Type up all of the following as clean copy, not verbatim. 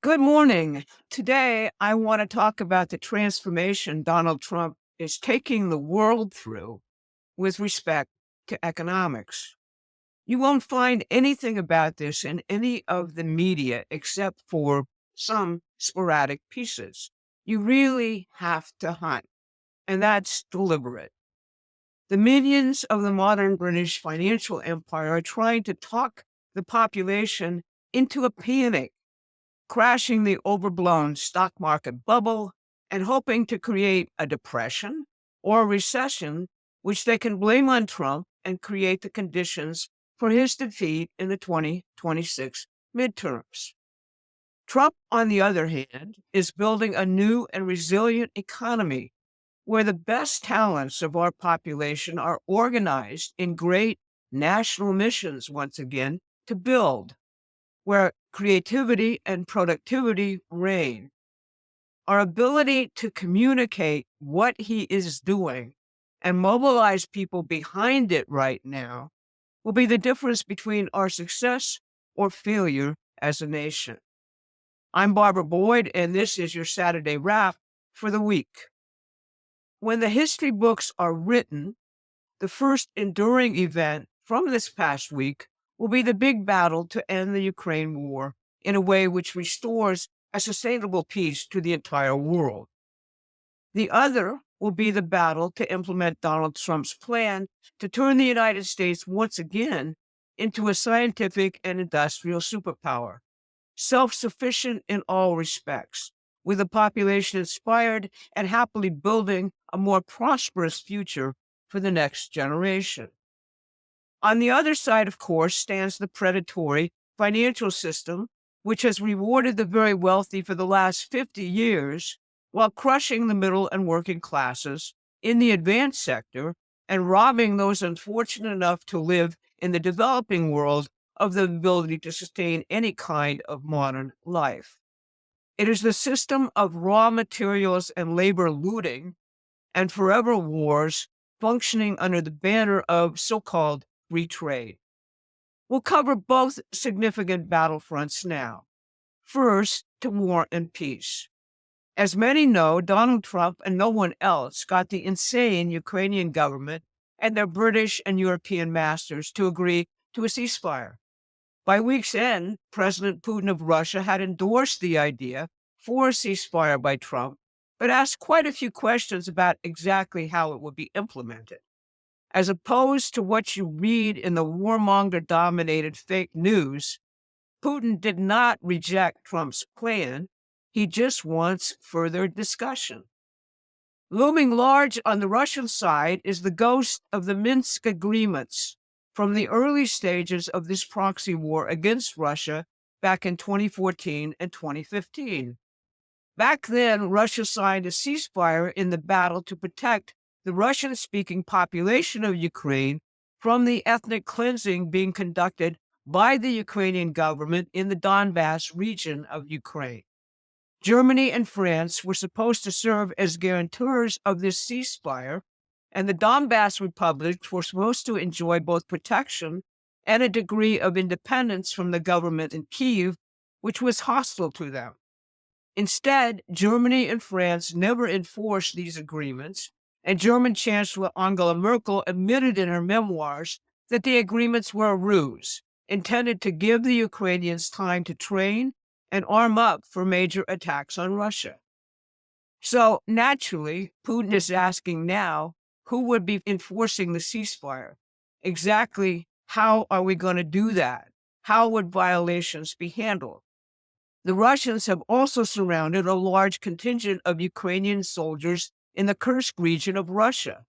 Good morning. Today, I want to talk about the transformation Donald Trump is taking the world through with respect to economics. You won't find anything about this in any of the media except for some sporadic pieces. You really have to hunt, and that's deliberate. The minions of the modern British financial empire are trying to talk the population into a panic, crashing the overblown stock market bubble and hoping to create a depression or a recession, which they can blame on Trump and create the conditions for his defeat in the 2026 midterms. Trump, on the other hand, is building a new and resilient economy where the best talents of our population are organized in great national missions once again to build, where creativity and productivity reign. Our ability to communicate what he is doing and mobilize people behind it right now will be the difference between our success or failure as a nation. I'm Barbara Boyd, and this is your Saturday Wrap for the week. When the history books are written, the first enduring event from this past week will be the big battle to end the Ukraine war in a way which restores a sustainable peace to the entire world. The other will be the battle to implement Donald Trump's plan to turn the United States once again into a scientific and industrial superpower, self-sufficient in all respects, with a population inspired and happily building a more prosperous future for the next generation. On the other side, of course, stands the predatory financial system, which has rewarded the very wealthy for the last 50 years while crushing the middle and working classes in the advanced sector and robbing those unfortunate enough to live in the developing world of the ability to sustain any kind of modern life. It is the system of raw materials and labor looting and forever wars functioning under the banner of so-called free trade. We'll cover both significant battlefronts now. First, to war and peace. As many know, Donald Trump and no one else got the insane Ukrainian government and their British and European masters to agree to a ceasefire. By week's end, President Putin of Russia had endorsed the idea for a ceasefire by Trump, but asked quite a few questions about exactly how it would be implemented. As opposed to what you read in the warmonger-dominated fake news, Putin did not reject Trump's plan. He just wants further discussion. Looming large on the Russian side is the ghost of the Minsk agreements from the early stages of this proxy war against Russia back in 2014 and 2015. Back then, Russia signed a ceasefire in the battle to protect the Russian-speaking population of Ukraine from the ethnic cleansing being conducted by the Ukrainian government in the Donbass region of Ukraine. Germany and France were supposed to serve as guarantors of this ceasefire, and the Donbass republics were supposed to enjoy both protection and a degree of independence from the government in Kyiv, which was hostile to them. Instead, Germany and France never enforced these agreements, and German Chancellor Angela Merkel admitted in her memoirs that the agreements were a ruse, intended to give the Ukrainians time to train and arm up for major attacks on Russia. So naturally, Putin is asking now, who would be enforcing the ceasefire? Exactly how are we going to do that? How would violations be handled? The Russians have also surrounded a large contingent of Ukrainian soldiers in the Kursk region of Russia.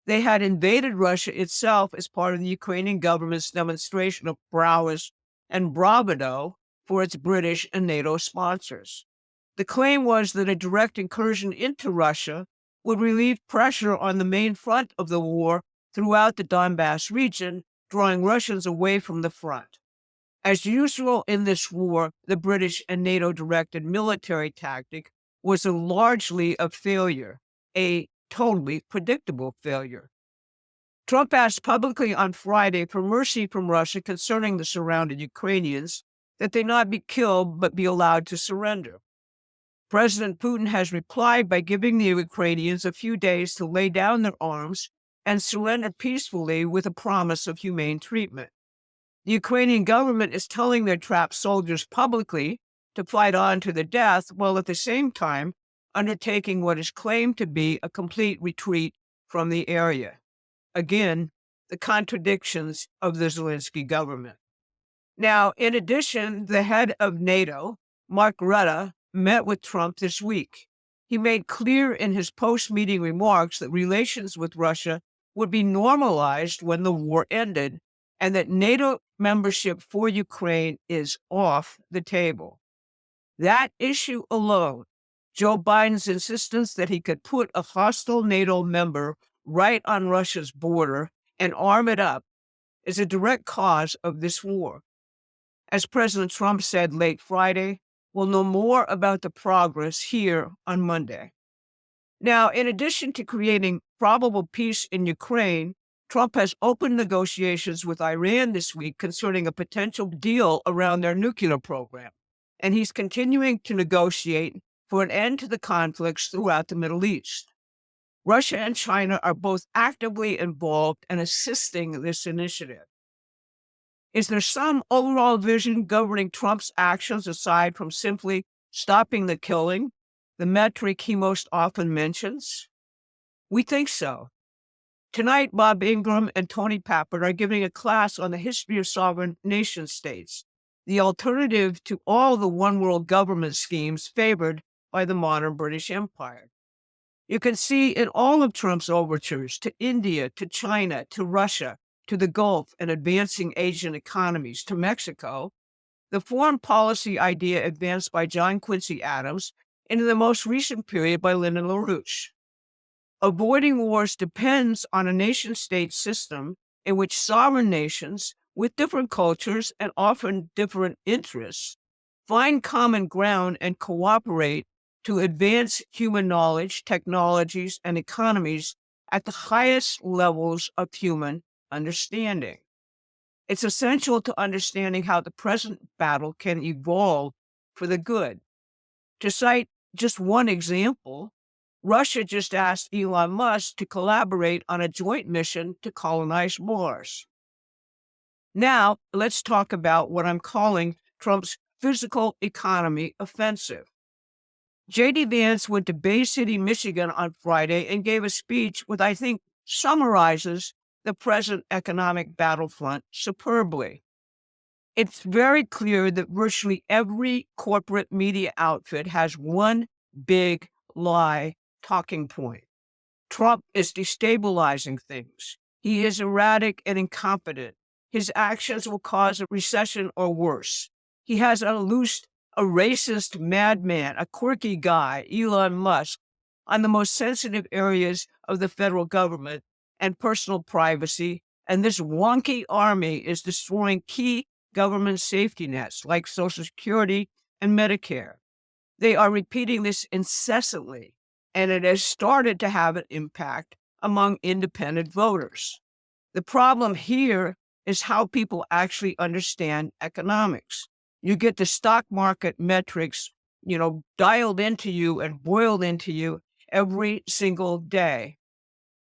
They had invaded Russia itself as part of the Ukrainian government's demonstration of prowess and bravado for its British and NATO sponsors. The claim was that a direct incursion into Russia would relieve pressure on the main front of the war throughout the Donbass region, drawing Russians away from the front. As usual in this war, the British and NATO-directed military tactic was largely a failure, a totally predictable failure. Trump asked publicly on Friday for mercy from Russia concerning the surrounded Ukrainians, that they not be killed but be allowed to surrender. President Putin has replied by giving the Ukrainians a few days to lay down their arms and surrender peacefully with a promise of humane treatment. The Ukrainian government is telling their trapped soldiers publicly to fight on to the death, while at the same time undertaking what is claimed to be a complete retreat from the area. Again, the contradictions of the Zelensky government. Now, in addition, the head of NATO, Mark Rutte, met with Trump this week. He made clear in his post-meeting remarks that relations with Russia would be normalized when the war ended, and that NATO membership for Ukraine is off the table. That issue alone, Joe Biden's insistence that he could put a hostile NATO member right on Russia's border and arm it up, is a direct cause of this war. As President Trump said late Friday, we'll know more about the progress here on Monday. Now, in addition to creating probable peace in Ukraine, Trump has opened negotiations with Iran this week concerning a potential deal around their nuclear program. And he's continuing to negotiate for an end to the conflicts throughout the Middle East. Russia and China are both actively involved and assisting this initiative. Is there some overall vision governing Trump's actions aside from simply stopping the killing, the metric he most often mentions? We think so. Tonight, Bob Ingram and Tony Papert are giving a class on the history of sovereign nation states, the alternative to all the one-world government schemes favored by the modern British Empire. You can see in all of Trump's overtures to India, to China, to Russia, to the Gulf and advancing Asian economies, to Mexico, the foreign policy idea advanced by John Quincy Adams, and in the most recent period by Lyndon LaRouche. Avoiding wars depends on a nation-state system in which sovereign nations, with different cultures and often different interests, find common ground and cooperate to advance human knowledge, technologies, and economies at the highest levels of human understanding. It's essential to understanding how the present battle can evolve for the good. To cite just one example, Russia just asked Elon Musk to collaborate on a joint mission to colonize Mars. Now, let's talk about what I'm calling Trump's physical economy offensive. J.D. Vance went to Bay City, Michigan on Friday and gave a speech which I think summarizes the present economic battlefront superbly. It's very clear that virtually every corporate media outfit has one big lie talking point. Trump is destabilizing things. He is erratic and incompetent. His actions will cause a recession or worse. He has unleashed a racist madman, a quirky guy, Elon Musk, on the most sensitive areas of the federal government and personal privacy, and this wonky army is destroying key government safety nets like Social Security and Medicare. They are repeating this incessantly, and it has started to have an impact among independent voters. The problem here is how people actually understand economics. You get the stock market metrics, dialed into you and boiled into you every single day.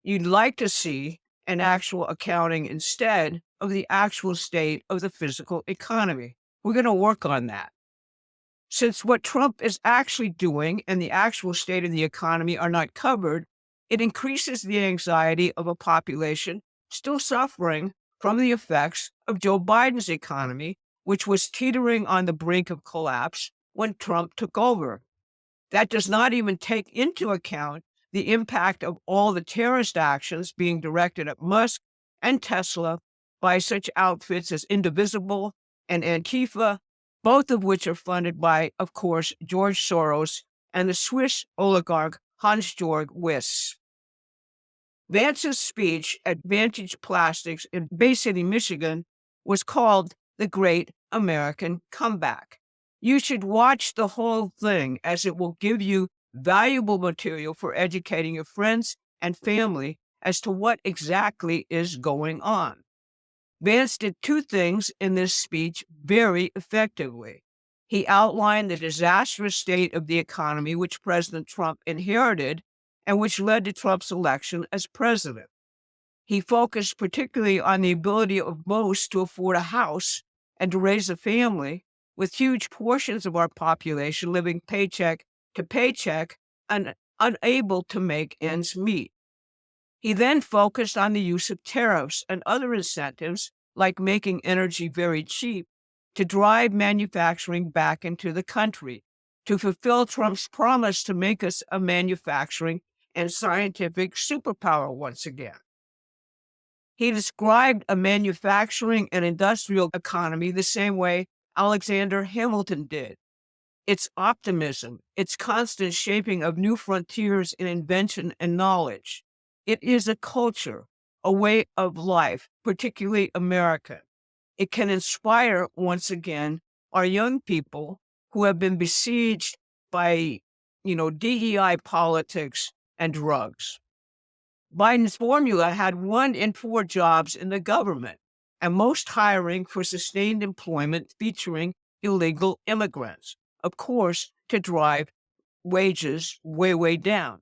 You'd like to see an actual accounting instead of the actual state of the physical economy. We're going to work on that. Since what Trump is actually doing and the actual state of the economy are not covered, it increases the anxiety of a population still suffering from the effects of Joe Biden's economy, which was teetering on the brink of collapse when Trump took over. That does not even take into account the impact of all the terrorist actions being directed at Musk and Tesla by such outfits as Indivisible and Antifa, both of which are funded by, of course, George Soros and the Swiss oligarch Hans-Georg Wyss. Vance's speech at Vantage Plastics in Bay City, Michigan, was called The Great American Comeback. You should watch the whole thing, as it will give you valuable material for educating your friends and family as to what exactly is going on. Vance did two things in this speech very effectively. He outlined the disastrous state of the economy which President Trump inherited and which led to Trump's election as president. He focused particularly on the ability of most to afford a house and to raise a family, with huge portions of our population living paycheck to paycheck and unable to make ends meet. He then focused on the use of tariffs and other incentives, like making energy very cheap, to drive manufacturing back into the country, to fulfill Trump's promise to make us a manufacturing and scientific superpower once again. He described a manufacturing and industrial economy the same way Alexander Hamilton did. Its optimism, its constant shaping of new frontiers in invention and knowledge. It is a culture, a way of life, particularly American. It can inspire, once again, our young people who have been besieged by, DEI politics and drugs. Biden's formula had 1 in 4 jobs in the government, and most hiring for sustained employment featuring illegal immigrants, of course, to drive wages way, way down.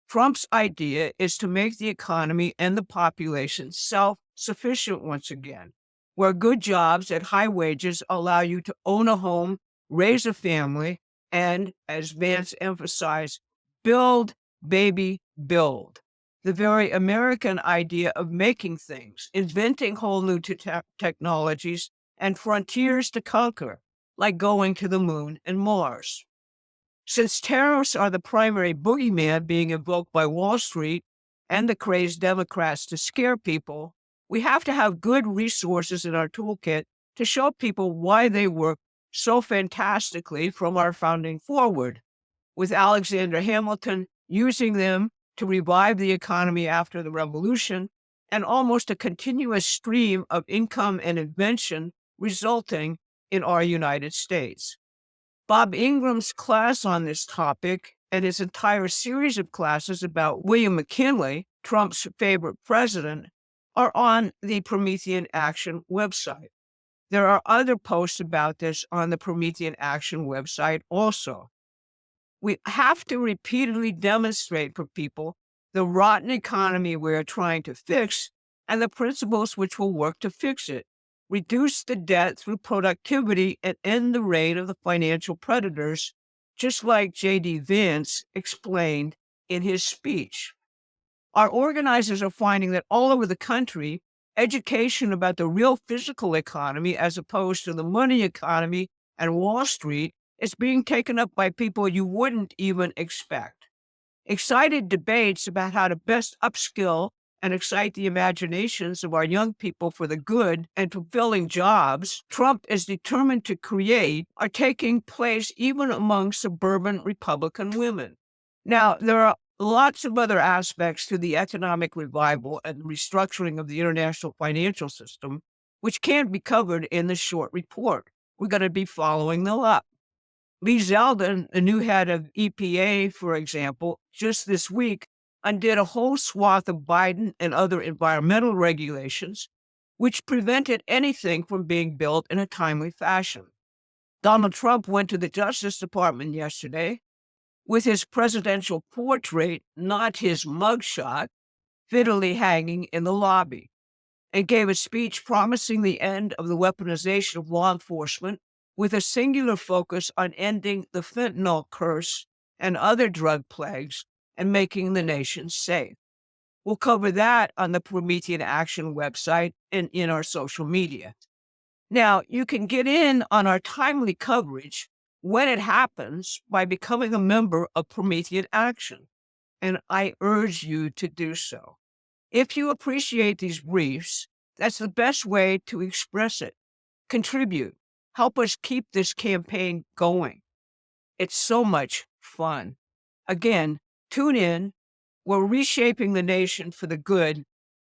Trump's idea is to make the economy and the population self-sufficient once again, where good jobs at high wages allow you to own a home, raise a family, and, as Vance emphasized, build, baby, build. The very American idea of making things, inventing whole new technologies, and frontiers to conquer, like going to the moon and Mars. Since tariffs are the primary boogeyman being invoked by Wall Street and the crazed Democrats to scare people, we have to have good resources in our toolkit to show people why they work so fantastically from our founding forward, with Alexander Hamilton using them to revive the economy after the revolution, and almost a continuous stream of income and invention resulting in our United States. Bob Ingram's class on this topic and his entire series of classes about William McKinley, Trump's favorite president, are on the Promethean Action website. There are other posts about this on the Promethean Action website also. We have to repeatedly demonstrate for people the rotten economy we're trying to fix and the principles which will work to fix it. Reduce the debt through productivity and end the reign of the financial predators, just like J.D. Vance explained in his speech. Our organizers are finding that all over the country, education about the real physical economy as opposed to the money economy and Wall Street is being taken up by people you wouldn't even expect. Excited debates about how to best upskill and excite the imaginations of our young people for the good and fulfilling jobs Trump is determined to create are taking place even among suburban Republican women. Now, there are lots of other aspects to the economic revival and restructuring of the international financial system, which can't be covered in this short report. We're going to be following them up. Lee Zeldin, the new head of EPA, for example, just this week undid a whole swath of Biden and other environmental regulations, which prevented anything from being built in a timely fashion. Donald Trump went to the Justice Department yesterday with his presidential portrait, not his mugshot, fiddly hanging in the lobby, and gave a speech promising the end of the weaponization of law enforcement with a singular focus on ending the fentanyl curse and other drug plagues and making the nation safe. We'll cover that on the Promethean Action website and in our social media. Now, you can get in on our timely coverage when it happens by becoming a member of Promethean Action, and I urge you to do so. If you appreciate these briefs, that's the best way to express it. Contribute. Help us keep this campaign going. It's so much fun. Again, tune in. We're reshaping the nation for the good.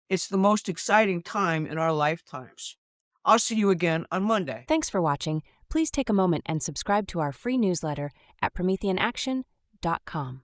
It's the most exciting time in our lifetimes. I'll see you again on Monday. Thanks for watching. Please take a moment and subscribe to our free newsletter at prometheanaction.com.